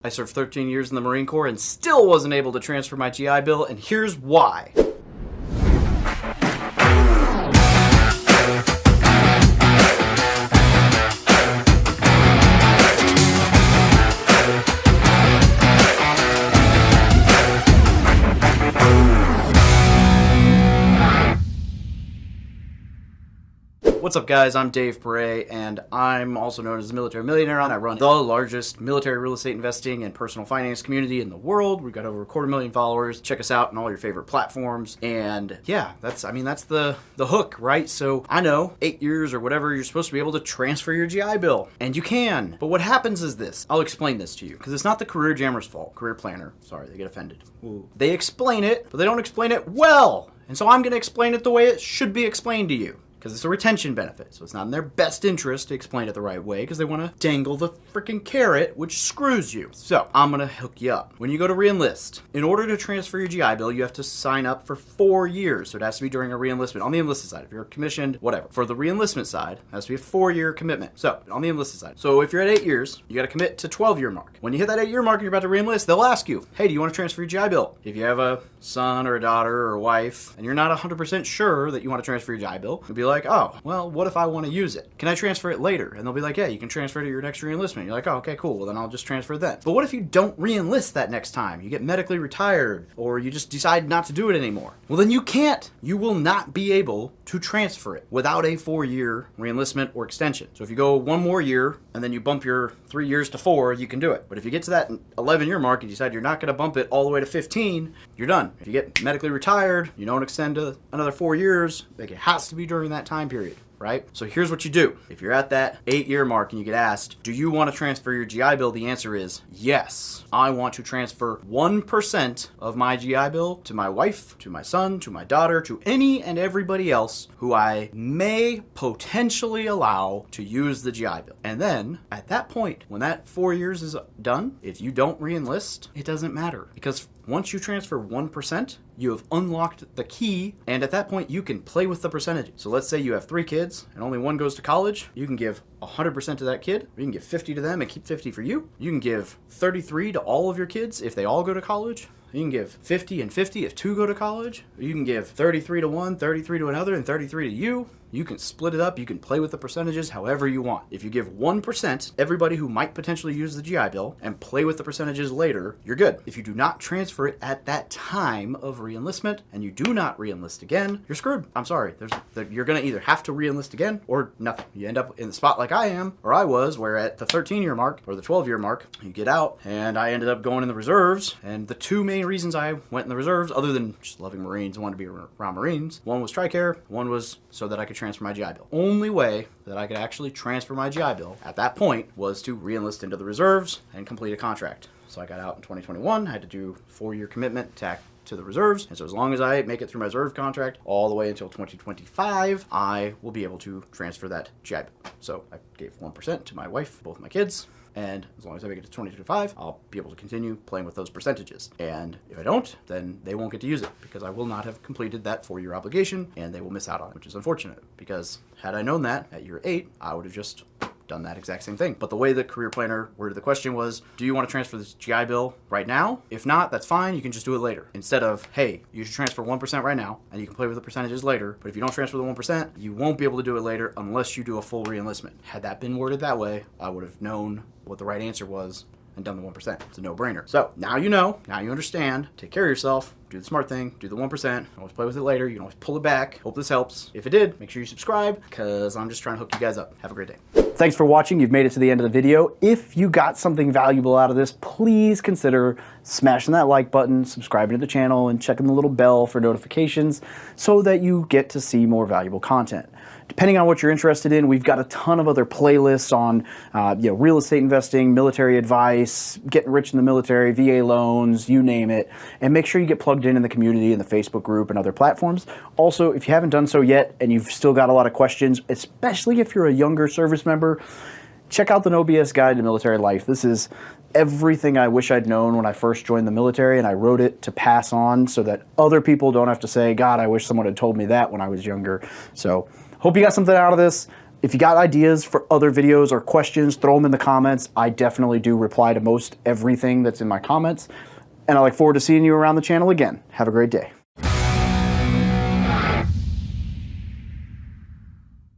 I served 13 years in the Marine Corps and still wasn't able to transfer my GI Bill, and here's why. What's up, guys? I'm Dave Bray, and I'm also known as the Military Millionaire. I run the largest military real estate investing and personal finance community in the world. We've got over 250,000 followers. Check us out on all your favorite platforms. And yeah, that's the hook, right? So I know 8 years or whatever, you're supposed to be able to transfer your GI Bill, and you can. But what happens is this. I'll explain this to you because it's not the career jammer's fault. Career planner. Sorry, they get offended. Ooh. They explain it, but they don't explain it well. And so I'm going to explain it the way it should be explained to you. Because it's a retention benefit, so it's not in their best interest to explain it the right way because they want to dangle the freaking carrot, which screws you. So I'm going to hook you up. When you go to re-enlist, in order to transfer your GI Bill, you have to sign up for 4 years. So it has to be during a re-enlistment. On the enlisted side, if you're commissioned, whatever. For the re-enlistment side, it has to be a 4-year commitment. So on the enlisted side. So if you're at 8 years, you got to commit to 12-year mark. When you hit that 8-year mark and you're about to re-enlist, they'll ask you, hey, do you want to transfer your GI Bill? If you have a son or a daughter or a wife, and you're not 100% sure that you want to transfer your GI Bill, you'll be like, oh, well, what if I want to use it? Can I transfer it later? And they'll be like, yeah, you can transfer it to your next re-enlistment. You're like, oh, okay, cool. Well, then I'll just transfer it then. But what if you don't re-enlist that next time? You get medically retired, or you just decide not to do it anymore. Well, then you can't. You will not be able to transfer it without a 4-year re-enlistment or extension. So if you go 1 more year, and then you bump your 3 years to 4, you can do it. But if you get to that 11-year mark and you decide you're not going to bump it all the way to 15, you're done. If you get medically retired, you don't extend to another 4 years, like it has to be during that time period. Right? So here's what you do. If you're at that 8-year mark and you get asked, do you want to transfer your GI Bill? The answer is yes. I want to transfer 1% of my GI Bill to my wife, to my son, to my daughter, to any and everybody else who I may potentially allow to use the GI Bill. And then at that point, when that 4 years is done, if you don't re-enlist, it doesn't matter because once you transfer 1%, you have unlocked the key, and at that point, you can play with the percentages. So let's say you have 3 kids, and only 1 goes to college. You can give 100% to that kid, or you can give 50 to them and keep 50 for you. You can give 33 to all of your kids if they all go to college. You can give 50 and 50 if 2 go to college. You can give 33 to one, 33 to another, and 33 to you. You can split it up. You can play with the percentages however you want. If you give 1%, everybody who might potentially use the GI Bill, and play with the percentages later, you're good. If you do not transfer it at that time of re-enlistment, and you do not re-enlist again, you're screwed. I'm sorry. You're going to either have to re-enlist again or nothing. You end up in the spot like I am, or I was, where at the 13-year mark, or the 12-year mark, you get out, and I ended up going in the reserves, and the 2 main reasons I went in the reserves, other than just loving Marines and wanting to be around Marines, one was TRICARE, one was so that I could transfer my GI Bill. Only way that I could actually transfer my GI Bill at that point was to re-enlist into the reserves and complete a contract. So I got out in 2021, I had to do 4-year commitment to the reserves, and so as long as I make it through my reserve contract all the way until 2025, I will be able to transfer that GI Bill. So I gave 1% to my wife, both my kids, and as long as I make it to 2025, I'll be able to continue playing with those percentages. And if I don't, then they won't get to use it because I will not have completed that 4-year obligation, and they will miss out on it, which is unfortunate because had I known that at year 8, I would have just done that exact same thing. But the way the career planner worded the question was, do you want to transfer this GI Bill right now? If not, that's fine. You can just do it later. Instead of, hey, you should transfer 1% right now, and you can play with the percentages later. But if you don't transfer the 1%, you won't be able to do it later unless you do a full re-enlistment. Had that been worded that way, I would have known what the right answer was and done the 1%. It's a no-brainer. So now you know, now you understand, take care of yourself, do the smart thing, do the 1%, always play with it later, you can always pull it back. Hope this helps. If it did, make sure you subscribe because I'm just trying to hook you guys up. Have a great day. Thanks for watching. You've made it to the end of the video. If you got something valuable out of this, please consider smashing that like button, subscribing to the channel, and checking the little bell for notifications so that you get to see more valuable content. Depending on what you're interested in, we've got a ton of other playlists on real estate investing, military advice, getting rich in the military, VA loans, you name it. And make sure you get plugged in the community, in the Facebook group, and other platforms. Also, if you haven't done so yet and you've still got a lot of questions, especially if you're a younger service member, check out the No BS Guide to Military Life. This is everything I wish I'd known when I first joined the military, and I wrote it to pass on so that other people don't have to say, God, I wish someone had told me that when I was younger. So hope you got something out of this. If you got ideas for other videos or questions, throw them in the comments. I definitely do reply to most everything that's in my comments. And I look forward to seeing you around the channel again. Have a great day.